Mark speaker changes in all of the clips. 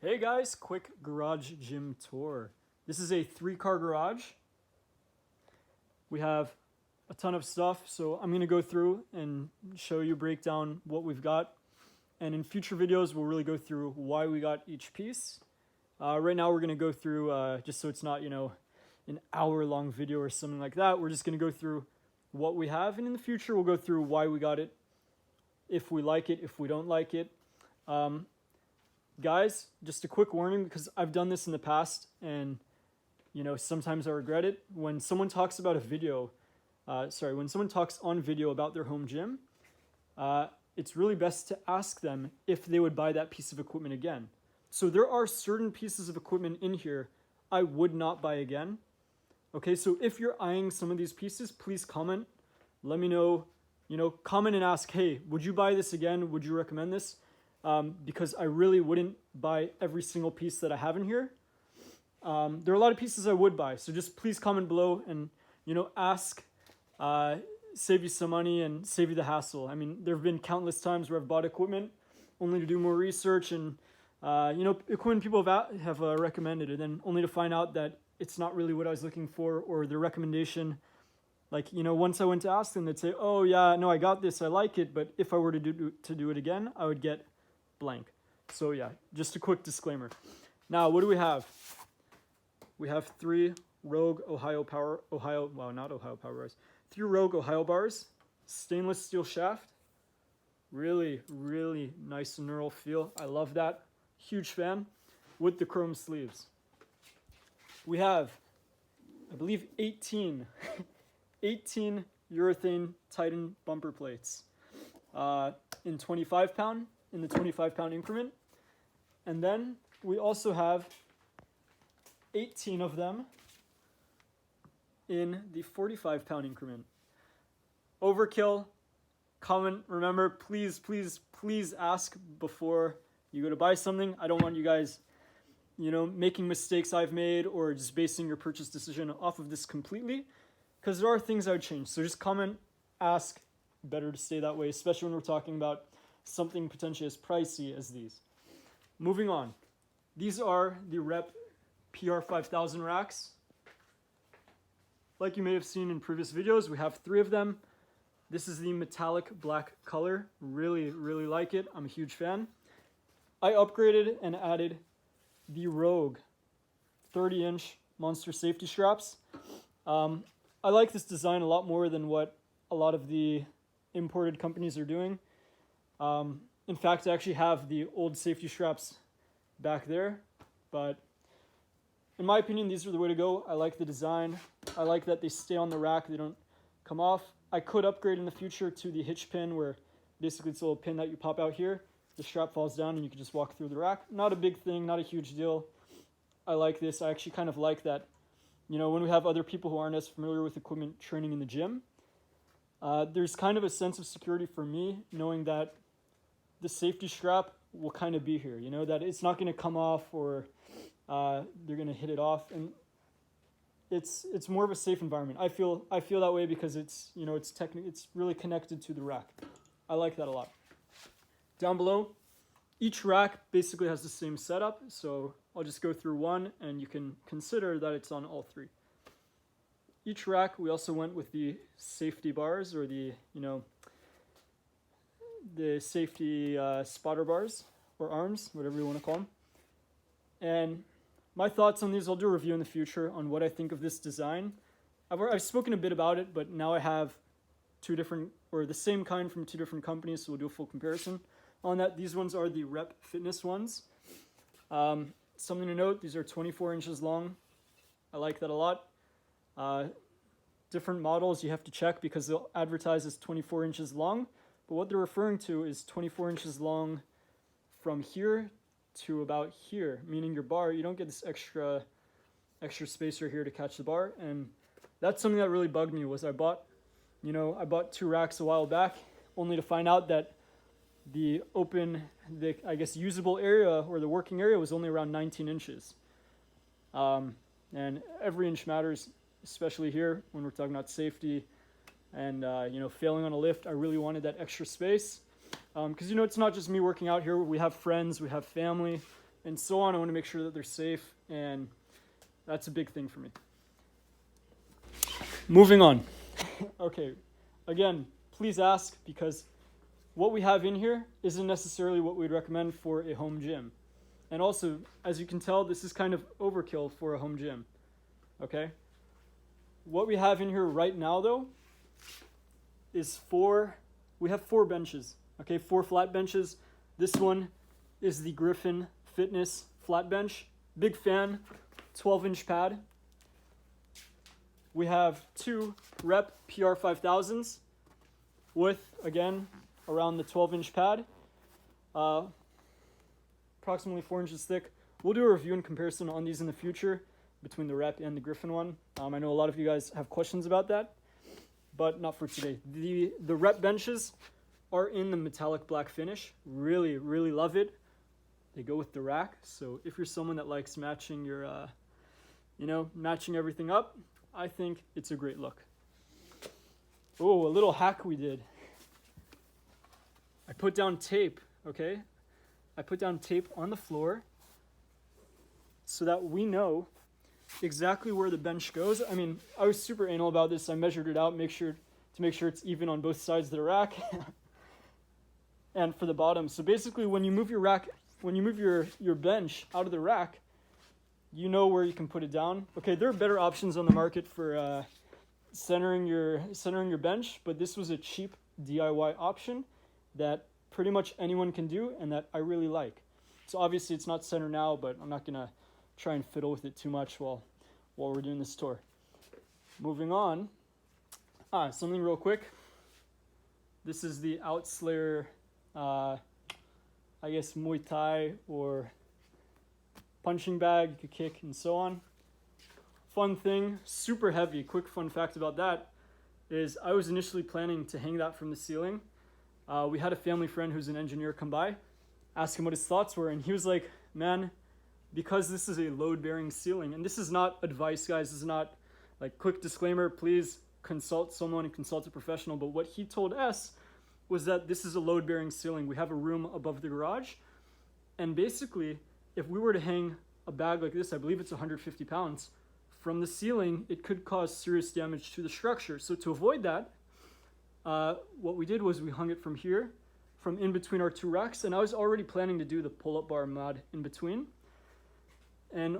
Speaker 1: Hey guys, quick garage gym tour. This is a 3-car garage. We have a ton of stuff, so I'm gonna go through and show you, break down what we've got. And in future videos, we'll really go through why we got each piece. Right now we're gonna go through, just so it's not, an hour-long video or something like that. We're just gonna go through what we have, and in the future we'll go through why we got it, if we like it, if we don't like it. Guys, just a quick warning, because I've done this in the past and sometimes I regret it. When someone talks about when someone talks on video about their home gym, it's really best to ask them if they would buy that piece of equipment again. So there are certain pieces of equipment in here I would not buy again. Okay, so if you're eyeing some of these pieces, please comment. Let me know, comment and ask, hey, would you buy this again? Would you recommend this? Because I really wouldn't buy every single piece that I have in here. There are a lot of pieces I would buy, so just please comment below and, ask, save you some money and save you the hassle. I mean, there have been countless times where I've bought equipment only to do more research and, equipment people have recommended, and then only to find out that it's not really what I was looking for, or their recommendation. Like, once I went to ask them, they'd say, oh yeah, no, I got this, I like it, but if I were to do it again, I would get blank. So yeah, just a quick disclaimer. Now, what do we have? We have 3 Rogue three Rogue Ohio bars, stainless steel shaft, really, really nice neural feel. I love that. Huge fan, with the chrome sleeves. We have, I believe, 18 urethane Titan bumper plates in 25-pound, in the 25-pound increment. And then we also have 18 of them in the 45-pound increment. Overkill. Comment. Remember, please, please, please ask before you go to buy something. I don't want you guys, making mistakes I've made or just basing your purchase decision off of this completely, because there are things I would change. So just comment, ask. Better to stay that way, especially when we're talking about something potentially as pricey as these. Moving on. These are the Rep PR5000 racks. Like you may have seen in previous videos, we have 3 of them. This is the metallic black color. Really, really like it. I'm a huge fan. I upgraded and added the Rogue 30-inch monster safety straps. I like this design a lot more than what a lot of the imported companies are doing. In fact, I actually have the old safety straps back there, but in my opinion, these are the way to go. I like the design. I like that they stay on the rack. They don't come off. I could upgrade in the future to the hitch pin, where basically it's a little pin that you pop out here. The strap falls down and you can just walk through the rack. Not a big thing, not a huge deal. I like this. I actually kind of like that. When we have other people who aren't as familiar with equipment training in the gym, there's kind of a sense of security for me knowing that the safety strap will kind of be here, that it's not going to come off, or they're going to hit it off, and it's more of a safe environment. I feel that way because it's it's really connected to the rack. I like that a lot. Down below, each rack basically has the same setup, so I'll just go through one and you can consider that it's on all 3. Each rack, we also went with the safety bars, or the safety spotter bars, or arms, whatever you want to call them. And my thoughts on these, I'll do a review in the future on what I think of this design. I've spoken a bit about it, but now I have 2 different, or the same kind from 2 different companies, so we'll do a full comparison on that. These ones are the Rep Fitness ones. Something to note, these are 24 inches long. I like that a lot. Different models you have to check because they'll advertise as 24 inches long, but what they're referring to is 24 inches long from here to about here, meaning your bar, you don't get this extra spacer here to catch the bar. And that's something that really bugged me. Was I bought 2 racks a while back, only to find out that the usable area, or the working area, was only around 19 inches. And every inch matters, especially here when we're talking about safety and failing on a lift. I really wanted that extra space, because it's not just me working out here. We have friends, we have family, and so on. I want to make sure that they're safe, and that's a big thing for me. Moving on. Okay, again, please ask, because what we have in here isn't necessarily what we'd recommend for a home gym. And also, as you can tell, this is kind of overkill for a home gym. Okay? What we have in here right now, though, is we have 4 benches. Okay, 4 flat benches. This one is the Griffin Fitness flat bench. Big fan, 12-inch pad. We have 2 rep PR 5000s with, again, around the 12-inch pad. Approximately 4 inches thick. We'll do a review and comparison on these in the future between the rep and the Griffin one. I know a lot of you guys have questions about that, but not for today. The rep benches are in the metallic black finish. Really, really love it. They go with the rack. So if you're someone that likes matching your, matching everything up, I think it's a great look. Oh, a little hack we did. I put down tape, okay? I put down tape on the floor so that we know exactly where the bench goes. I mean, I was super anal about this. I measured it out, to make sure it's even on both sides of the rack and for the bottom. So basically, when you move your bench out of the rack, you know where you can put it down. Okay, there are better options on the market for centering your bench, but this was a cheap DIY option that pretty much anyone can do and that I really like. So obviously it's not center now, but I'm not gonna try and fiddle with it too much while we're doing this tour. Moving on, something real quick. This is the Outslayer, I guess Muay Thai or punching bag, you could kick and so on. Fun thing, super heavy. Quick fun fact about that is I was initially planning to hang that from the ceiling. We had a family friend who's an engineer come by, ask him what his thoughts were, and he was like, man, because this is a load-bearing ceiling, and this is not advice, guys, this is not like quick disclaimer, please consult someone and consult a professional, but what he told us was that this is a load-bearing ceiling. We have a room above the garage, and basically, if we were to hang a bag like this, I believe it's 150 pounds, from the ceiling, it could cause serious damage to the structure. So to avoid that, what we did was we hung it from here, from in between our 2 racks, and I was already planning to do the pull-up bar mod in between. And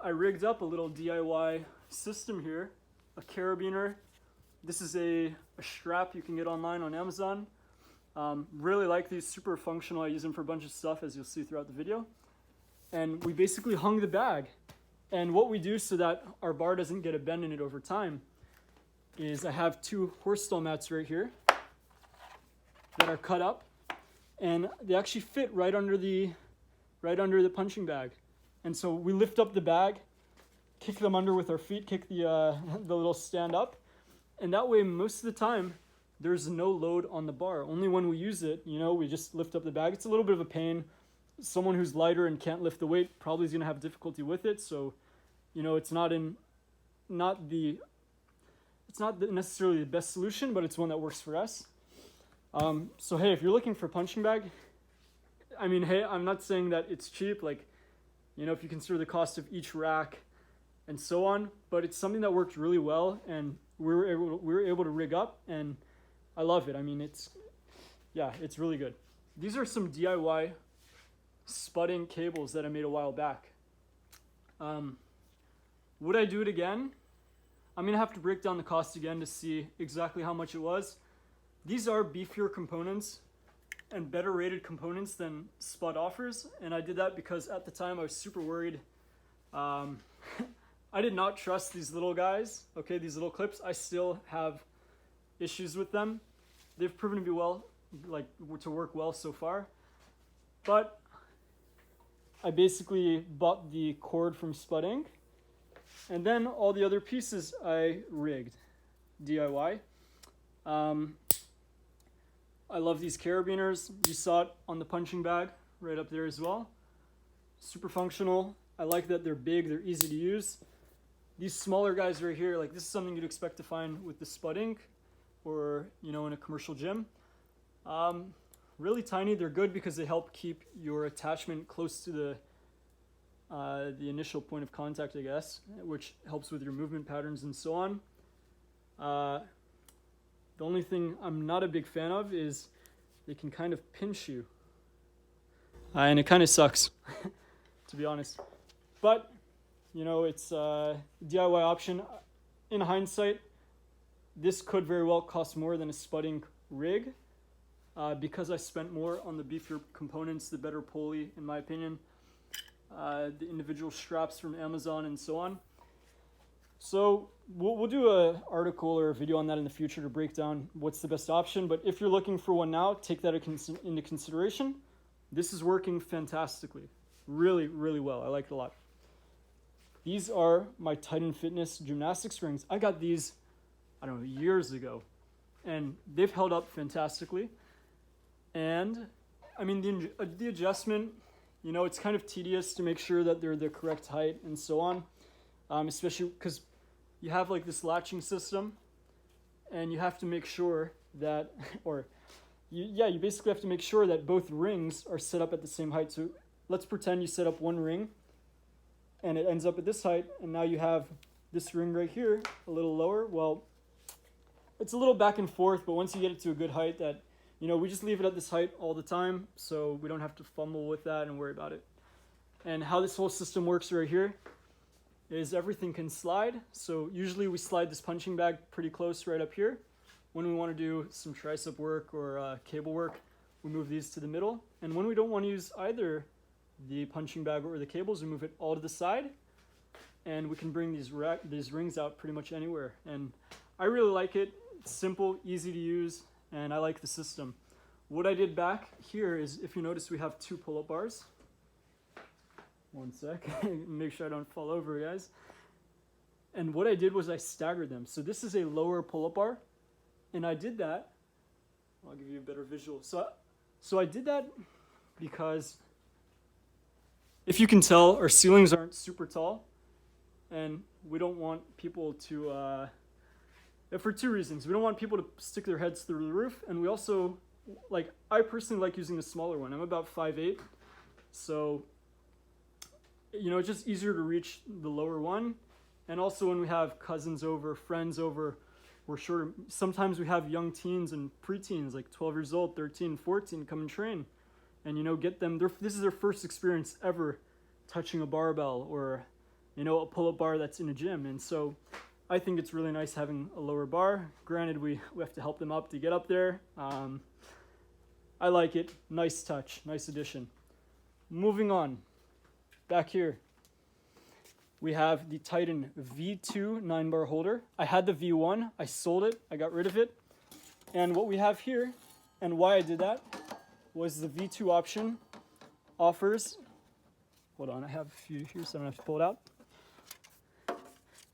Speaker 1: I rigged up a little DIY system here, a carabiner. This is a strap you can get online on Amazon. Really like these, super functional. I use them for a bunch of stuff, as you'll see throughout the video. And we basically hung the bag. And what we do so that our bar doesn't get a bend in it over time is I have 2 horse stall mats right here that are cut up, and they actually fit right under the punching bag. And so we lift up the bag, kick them under with our feet, kick the little stand up, and that way most of the time there's no load on the bar. Only when we use it, we just lift up the bag. It's a little bit of a pain. Someone who's lighter and can't lift the weight probably is going to have difficulty with it. So, it's not necessarily the best solution, but it's one that works for us. So hey, if you're looking for a punching bag, I mean, hey, I'm not saying that it's cheap, like, if you consider the cost of each rack and so on, but it's something that worked really well, and we were able to rig up, and I love it. I mean, it's really good. These are some DIY spudding cables that I made a while back. Would I do it again? I'm gonna have to break down the cost again to see exactly how much it was. These are beefier components and better rated components than Spud offers, and I did that because at the time I was super worried. I did not trust these little guys, okay, these little clips. I still have issues with them. They've proven to be to work well so far, but I basically bought the cord from Spud Inc., and then all the other pieces I rigged, DIY. I love these carabiners. You saw it on the punching bag right up there as well. Super functional. I like that they're big, they're easy to use. These smaller guys right here, like this is something you'd expect to find with the Spud Inc. or, in a commercial gym. Really tiny. They're good because they help keep your attachment close to the initial point of contact, I guess, which helps with your movement patterns and so on. The only thing I'm not a big fan of is they can kind of pinch you. And it kind of sucks, to be honest. But, you know, it's a DIY option. In hindsight, this could very well cost more than a spudding rig because I spent more on the beefier components, the better pulley, in my opinion, the individual straps from Amazon and so on. So we'll do an article or a video on that in the future to break down what's the best option. But if you're looking for one now, take that into consideration. This is working fantastically. Really, really well. I like it a lot. These are my Titan Fitness gymnastics rings. I got these, I don't know, years ago. And they've held up fantastically. And, I mean, the adjustment, you know, it's kind of tedious to make sure that they're the correct height and so on. Especially because you have like this latching system. And you have to make sure that, you basically have to make sure that both rings are set up at the same height. So let's pretend you set up one ring and it ends up at this height, and now you have this ring right here a little lower. Well, it's a little back and forth, but once you get it to a good height that, you know, we just leave it at this height all the time, so we don't have to fumble with that and worry about it. And how this whole system works right here is everything can slide. So usually we slide this punching bag pretty close right up here. When we want to do some tricep work or cable work, we move these to the middle. And when we don't want to use either the punching bag or the cables, we move it all to the side. And we can bring these rings out pretty much anywhere. And I really like it. It's simple, easy to use, and I like the system. What I did back here is, if you notice, we have 2 pull-up bars. One sec, make sure I don't fall over, guys. And what I did was I staggered them. So this is a lower pull-up bar. And I did that, I'll give you a better visual. So I did that because, if you can tell, our ceilings aren't super tall, and we don't want people to, for 2 reasons. We don't want people to stick their heads through the roof, and we also, I personally like using the smaller one. I'm about 5'8", so, you know, it's just easier to reach the lower one. And also when we have cousins over, friends over, we're shorter. Sometimes we have young teens and preteens, like 12 years old, 13, 14, come and train. And, you know, get them, this is their first experience ever touching a barbell or, you know, a pull-up bar that's in a gym. And so I think it's really nice having a lower bar. Granted, we have to help them up to get up there. I like it. Nice touch, nice addition. Moving on, back here. We have the Titan V2 9-bar holder. I had the V1, I sold it, I got rid of it. And what we have here, and why I did that, was the V2 option offers, hold on, I have a few here so I don't have to pull it out.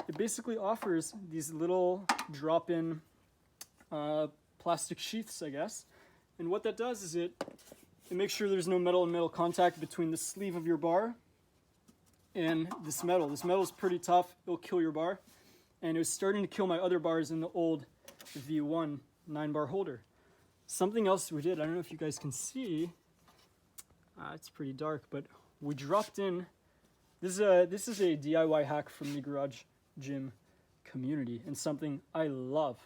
Speaker 1: It basically offers these little drop-in plastic sheaths, I guess. And what that does is it makes sure there's no metal-on-metal contact between the sleeve of your bar and this metal. This metal is pretty tough. It'll kill your bar. And it was starting to kill my other bars in the old V1 9-bar holder. Something else we did, I don't know if you guys can see, it's pretty dark, but we dropped in, this is a DIY hack from the garage gym community, and something I love,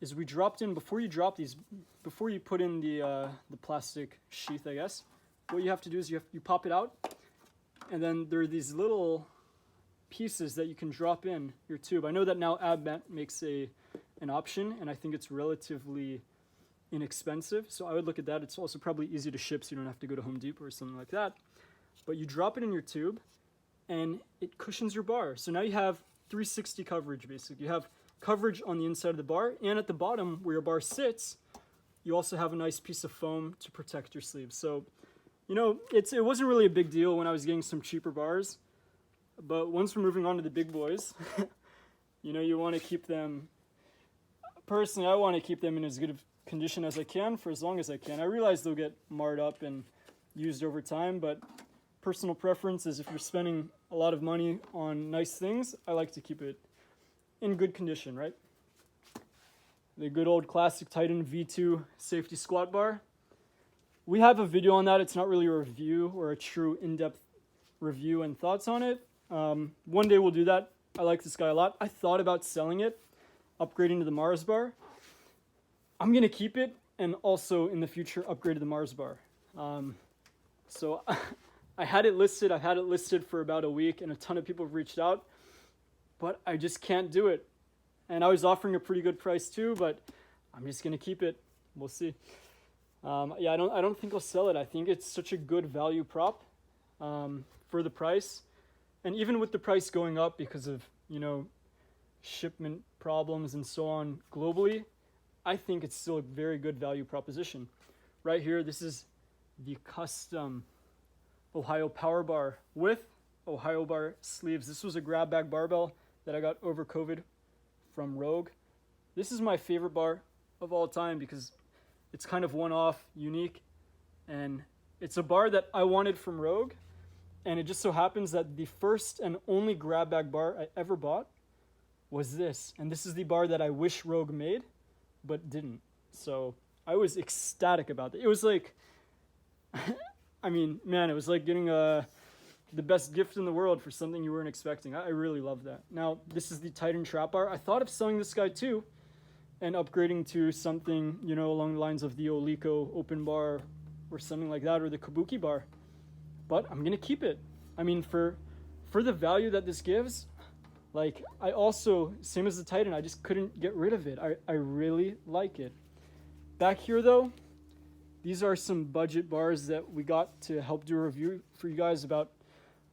Speaker 1: is we dropped in, before you drop these, before you put in the plastic sheath, I guess, what you have to do is you pop it out, and then there are these little pieces that you can drop in your tube. I know that now AbMat makes an option, and I think it's relatively inexpensive, so I would look at that. It's also probably easy to ship, so you don't have to go to Home Depot or something like that. But you drop it in your tube, and it cushions your bar. So now you have 360 coverage, basically. You have coverage on the inside of the bar, and at the bottom where your bar sits, you also have a nice piece of foam to protect your sleeves. So, you know, it wasn't really a big deal when I was getting some cheaper bars, but once we're moving on to the big boys, you know, you want to keep them, personally, I want to keep them in as good of condition as I can for as long as I can. I realize they'll get marred up and used over time, but personal preference is if you're spending a lot of money on nice things, I like to keep it in good condition, right? The good old classic Titan V2 safety squat bar. We have a video on that. It's not really a review or a true in-depth review and thoughts on it. One day we'll do that. I like this guy a lot. I thought about selling it, upgrading to the Mars bar. I'm going to keep it and also in the future upgrade to the Mars bar. So I had it listed. I've had it listed for about a week and a ton of people have reached out, but I just can't do it. And I was offering a pretty good price too, but I'm just going to keep it. We'll see. Yeah, I don't think I'll sell it. I think it's such a good value prop for the price. And even with the price going up because of, shipment problems and so on globally, I think it's still a very good value proposition. Right here, this is the custom Ohio Power Bar with Ohio Bar sleeves. This was a grab bag barbell that I got over COVID from Rogue. This is my favorite bar of all time because it's kind of one-off, unique, and it's a bar that I wanted from Rogue. And it just so happens that the first and only grab bag bar I ever bought was this. And this is the bar that I wish Rogue made, but didn't. So I was ecstatic about it. It was like, it was like getting the best gift in the world for something you weren't expecting. I really love that. Now, this is the Titan Trap Bar. I thought of selling this guy too and upgrading to something, along the lines of the Oliko Open Bar or something like that, or the Kabuki Bar. But I'm going to keep it. For the value that this gives, I also, same as the Titan, I just couldn't get rid of it. I really like it. Back here, though, these are some budget bars that we got to help do a review for you guys about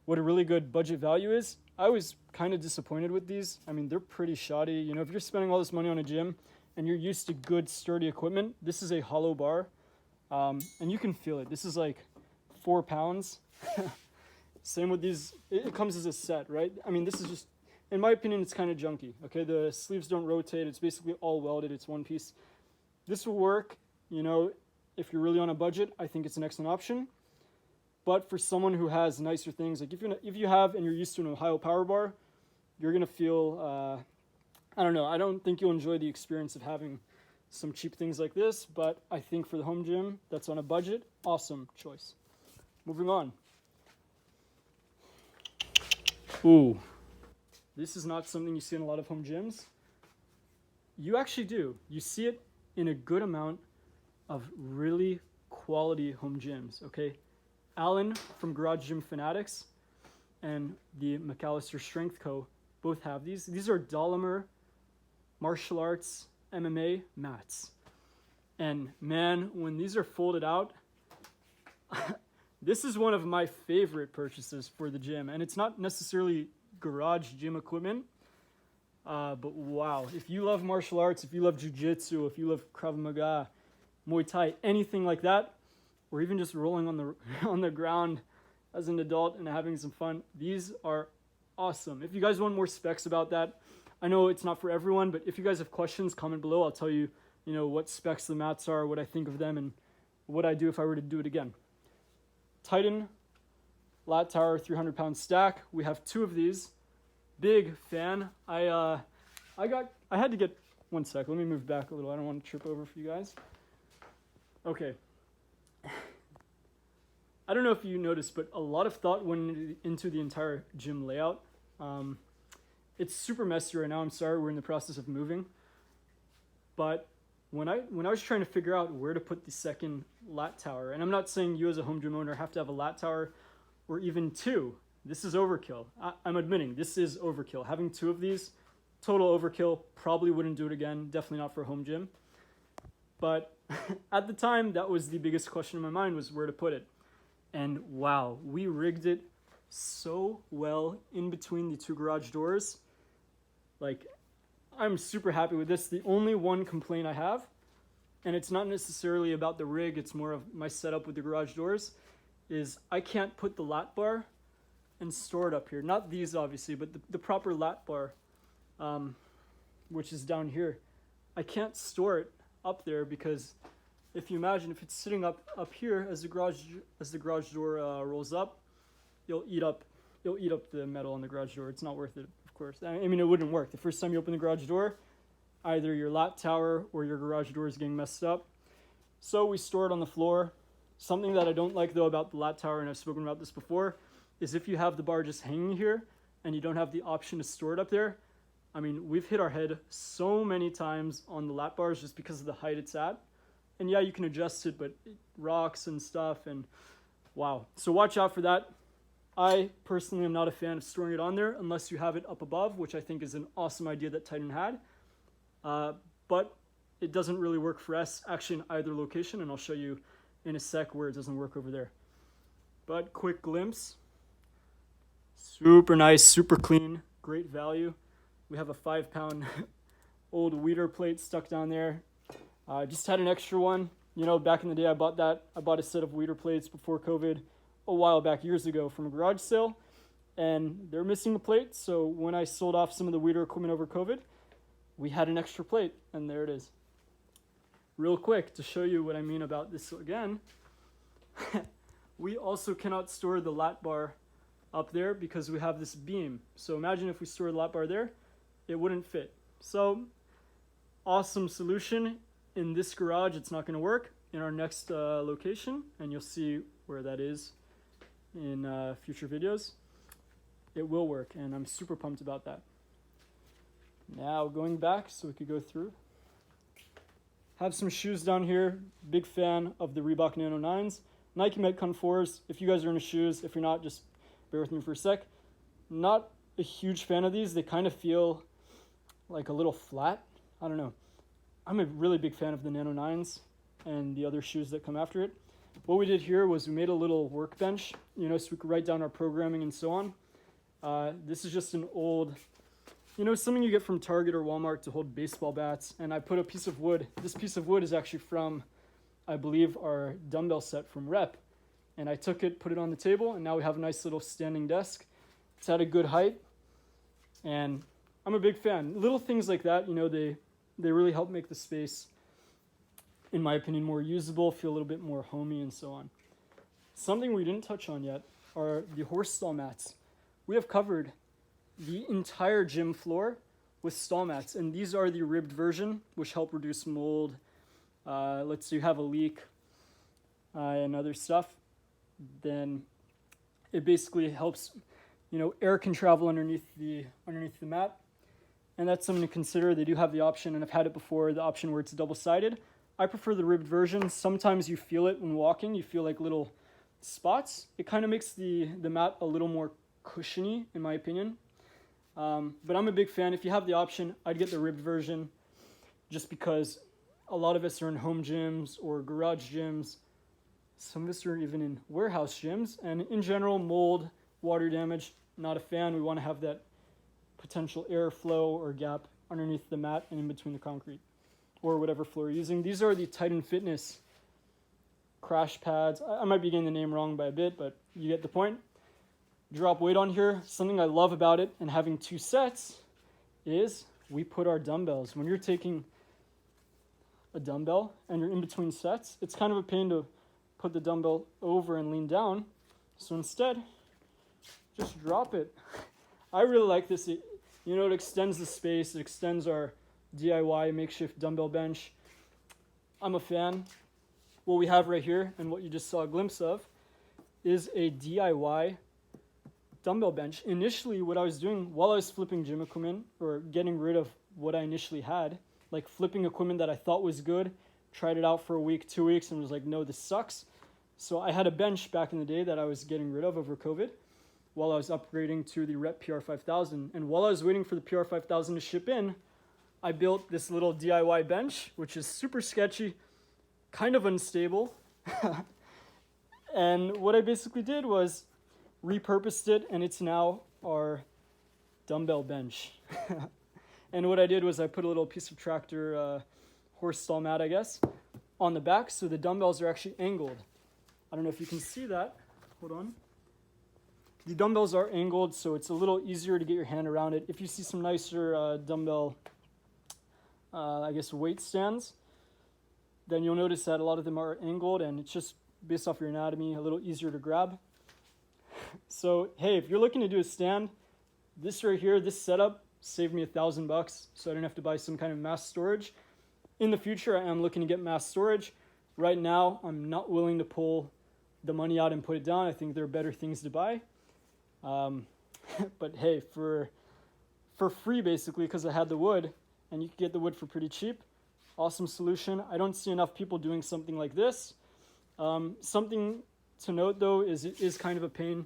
Speaker 1: what a really good budget value is. I was kind of disappointed with these. They're pretty shoddy. If you're spending all this money on a gym and you're used to good, sturdy equipment, this is a hollow bar. And you can feel it. This is like 4 pounds. Same with these. It comes as a set, right? This is just, in my opinion, it's kind of junky. Okay, the sleeves don't rotate. It's basically all welded. It's one piece. This will work, if you're really on a budget. I think it's an excellent option. But for someone who has nicer things, like if you have and you're used to an Ohio Power Bar, you're gonna feel, I don't know. I don't think you'll enjoy the experience of having some cheap things like this. But I think for the home gym that's on a budget, awesome choice. Moving on. Ooh, this is not something you see in a lot of home gyms. You actually do. You see it in a good amount of really quality home gyms, okay? Alan from Garage Gym Fanatics and the McAllister Strength Co. both have these. These are Dolomer Martial Arts MMA Mats. And man, when these are folded out, this is one of my favorite purchases for the gym. And it's not necessarily garage gym equipment, but wow. If you love martial arts, if you love jiu-jitsu, if you love Krav Maga, Muay Thai, anything like that, or even just rolling on the ground as an adult and having some fun, these are awesome. If you guys want more specs about that, I know it's not for everyone, but if you guys have questions, comment below. I'll tell you, what specs the mats are, what I think of them, and what I do if I were to do it again. Titan lat tower 300-pound stack. We have 2 of these. Big fan. I had to get, one sec, let me move back a little. I don't want to trip over for you guys. Okay. I don't know if you noticed, but a lot of thought went into the entire gym layout. It's super messy right now. I'm sorry, we're in the process of moving. But when I was trying to figure out where to put the second lat tower, and I'm not saying you as a home gym owner have to have a lat tower or even 2. This is overkill. I'm admitting this is overkill. Having 2 of these, total overkill. Probably wouldn't do it again. Definitely not for a home gym. But at the time, that was the biggest question in my mind, was where to put it. And wow, we rigged it so well in between the 2 garage doors. I'm super happy with this. The only one complaint I have, and it's not necessarily about the rig, it's more of my setup with the garage doors, is I can't put the lat bar and store it up here. Not these, obviously, but the proper lat bar, which is down here. I can't store it up there because if you imagine, if it's sitting up here as the garage door rolls up, it'll eat up the metal on the garage door. It's not worth it, of course. It wouldn't work. The first time you open the garage door, either your lat tower or your garage door is getting messed up. So we store it on the floor. Something that I don't like, though, about the lat tower, and I've spoken about this before, is if you have the bar just hanging here and you don't have the option to store it up there. I mean, we've hit our head so many times on the lat bars just because of the height it's at. And yeah, you can adjust it, but it rocks and stuff, and wow. So watch out for that. I personally am not a fan of storing it on there unless you have it up above, which I think is an awesome idea that Titan had. But it doesn't really work for us actually in either location, and I'll show you in a sec where it doesn't work over there. But quick glimpse. Super nice, super clean, great value. We have a 5-pound old weeder plate stuck down there. Just had an extra one. You know, back in the day I bought a set of weeder plates before COVID a while back, years ago, from a garage sale, and they're missing the plate. So when I sold off some of the weeder equipment over COVID, we had an extra plate, and there it is. Real quick, to show you what I mean about this again, we also cannot store the lat bar up there because we have this beam. So imagine if we store the lat bar there, it wouldn't fit. So awesome solution. In this garage, it's not going to work. In our next location, and you'll see where that is in future videos, it will work, and I'm super pumped about that. Now going back so we could go through. Have some shoes down here. Big fan of the Reebok Nano 9s. Nike Metcon 4s. If you guys are into shoes, if you're not, just bear with me for a sec. Not a huge fan of these. They kind of feel like a little flat. I don't know. I'm a really big fan of the Nano 9s and the other shoes that come after it. What we did here was we made a little workbench, you know, so we could write down our programming and so on. This is just an old, you know, something you get from Target or Walmart to hold baseball bats. And I put a piece of wood. This piece of wood is actually from, I believe, our dumbbell set from Rep. And I took it, put it on the table, and now we have a nice little standing desk. It's at a good height, and I'm a big fan. Little things like that, you know, they really help make the space, in my opinion, more usable, feel a little bit more homey and so on. Something we didn't touch on yet are the horse stall mats. We have covered the entire gym floor with stall mats, and these are the ribbed version, which help reduce mold. Let's say you have a leak and other stuff, then it basically helps, you know, air can travel underneath the mat. And that's something to consider. They do have the option, and I've had it before, the option where it's double-sided. I prefer the ribbed version. Sometimes you feel it when walking. You feel like little spots. It kind of makes the mat a little more cushiony, in my opinion. But I'm a big fan. If you have the option, I'd get the ribbed version just because a lot of us are in home gyms or garage gyms. Some of us are even in warehouse gyms. And in general, mold, water damage, not a fan. We want to have that potential airflow or gap underneath the mat and in between the concrete or whatever floor you're using. These are the Titan Fitness crash pads. I might be getting the name wrong by a bit, but you get the point. Drop weight on here. Something I love about it and having 2 sets is we put our dumbbells. When you're taking a dumbbell and you're in between sets, it's kind of a pain to put the dumbbell over and lean down. So instead, just drop it. I really like this. It extends the space. It extends our DIY makeshift dumbbell bench. I'm a fan. What we have right here and what you just saw a glimpse of is a DIY dumbbell bench. Initially, what I was doing while I was flipping gym equipment or getting rid of what I initially had, like flipping equipment that I thought was good, tried it out for a week, 2 weeks, and was like, no, this sucks. So I had a bench back in the day that I was getting rid of over COVID while I was upgrading to the Rep PR5000. And while I was waiting for the PR5000 to ship in, I built this little DIY bench, which is super sketchy, kind of unstable. And what I basically did was repurposed it, and it's now our dumbbell bench. And what I did was I put a little piece of tractor horse stall mat, I guess, on the back, so the dumbbells are actually angled. I don't know if you can see that. Hold on. The dumbbells are angled, so it's a little easier to get your hand around it. If you see some nicer dumbbell, weight stands, then you'll notice that a lot of them are angled, and it's just based off your anatomy, a little easier to grab. So, hey, if you're looking to do a stand, this right here, this setup saved me $1,000, so I didn't have to buy some kind of mass storage. In the future, I am looking to get mass storage. Right now, I'm not willing to pull the money out and put it down. I think there are better things to buy. But hey, for free basically, because I had the wood, and you can get the wood for pretty cheap. Awesome solution. I don't see enough people doing something like this. Something to note though is it is kind of a pain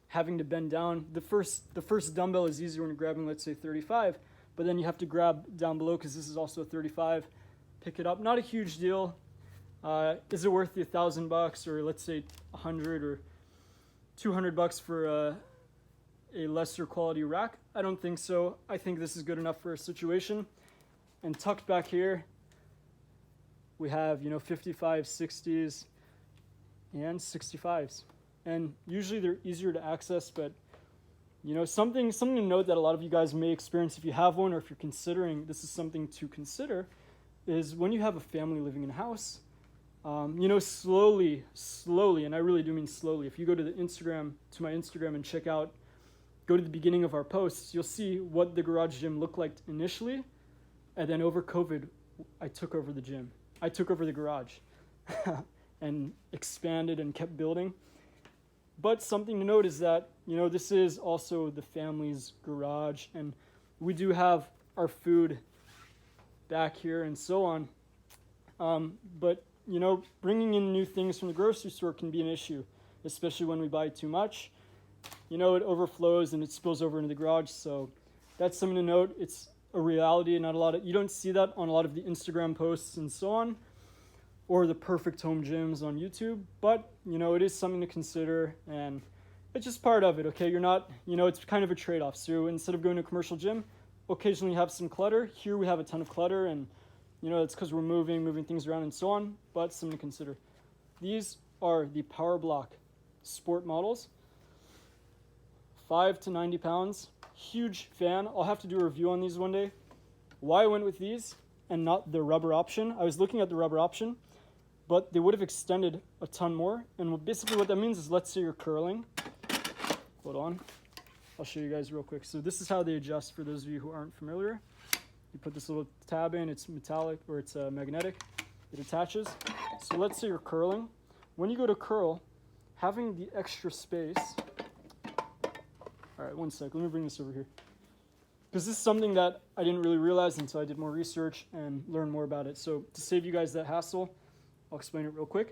Speaker 1: having to bend down. The first dumbbell is easier when you're grabbing, let's say 35, but then you have to grab down below because this is also a 35. Pick it up. Not a huge deal. Is it worth the $1,000 or let's say 100 or 200 bucks for a lesser quality rack? I don't think so. I think this is good enough for a situation. And tucked back here, we have 55s, 60s, and 65s. And usually they're easier to access, but something to note that a lot of you guys may experience if you have one or if you're considering, this is something to consider, is when you have a family living in a house, slowly, and I really do mean slowly. If you go to my Instagram and go to the beginning of our posts, you'll see what the garage gym looked like initially. And then over COVID, I took over the gym. I took over the garage and expanded and kept building. But something to note is that, this is also the family's garage, and we do have our food back here and so on. But, bringing in new things from the grocery store can be an issue, especially when we buy too much. It overflows and it spills over into the garage. So that's something to note. It's a reality, and you don't see that on a lot of the Instagram posts and so on, or the perfect home gyms on YouTube, but it is something to consider, and it's just part of it. Okay, you're not, it's kind of a trade-off. So instead of going to a commercial gym, occasionally you have some clutter. Here we have a ton of clutter, and it's because we're moving things around and so on, but something to consider. These are the Power Block Sport models, 5 to 90 pounds. Huge fan. I'll have to do a review on these one day. Why I went with these and not the rubber option. I was looking at the rubber option, but they would have extended a ton more. And basically what that means is, let's say you're curling. Hold on. I'll show you guys real quick. So this is how they adjust for those of you who aren't familiar. You put this little tab in. It's metallic, or it's magnetic. It attaches. So let's say you're curling. When you go to curl, having the extra space. All right, one sec. Let me bring this over here. Because this is something that I didn't really realize until I did more research and learned more about it. So to save you guys that hassle, I'll explain it real quick.